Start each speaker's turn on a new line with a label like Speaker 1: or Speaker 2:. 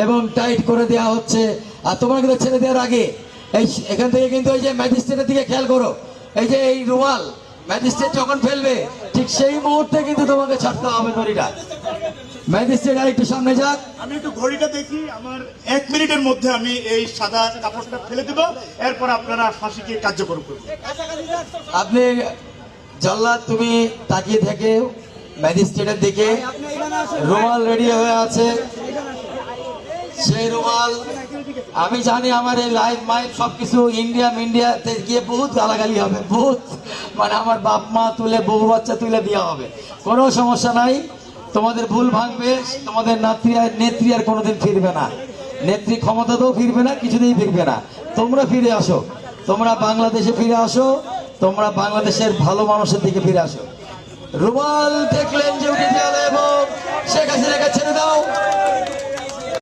Speaker 1: এবং টাইট করে দেওয়া হচ্ছে। আর তোমাকে তো ছেড়ে দেওয়ার আগে এখান থেকে কিন্তু এই যে ম্যাজিস্ট্রেটের দিকে খেয়াল করো, এই যে এই রুমাল ম্যাজিস্ট্রেট যখন ফেলবে ঠিক সেই মুহূর্তে কিন্তু তোমাকে ছাড়তে হবে দড়িটা। ম্যাজিস্ট্রেট আর একটু সামনে যাক,
Speaker 2: আমি একটু ঘড়িটা দেখি, আমার 1 মিনিটের মধ্যে আমি এই সাদা কাপড়টা ফেলে দেব, এরপর আপনারা ফাঁসিকে কার্যকর করবেন।
Speaker 1: আপনি জল্লাদ তুমি তাকিয়ে থেকে ম্যাজিস্ট্রেটের দিকে, রুমাল রেডি হয়ে আছে, সেই রুমাল আমি জানি আমার এই লাইভ মাইভ সবকিছু ইন্ডিয়াতে গিয়ে বহুত গালাগালি হবে, বহুত মানে আমার বাপ মা তুলে বউ বাচ্চা তুলে দেওয়া হবে, কোনো সমস্যা নাই। তোমাদের ভুল ভাঙবে, তোমাদের নেত্রী আর কোনোদিন ফিরবে না, নেত্রী ক্ষমতাতেও ফিরবে না, কিছুতেই ফিরবে না। তোমরা ফিরে আসো, তোমরা বাংলাদেশে ফিরে আসো, তোমরা বাংলাদেশের ভালো মানুষের দিকে ফিরে আসো। রুমাল দেখলেন যে উঠে গেল এবং শেখ হাসিনাকে ছেড়ে দাও।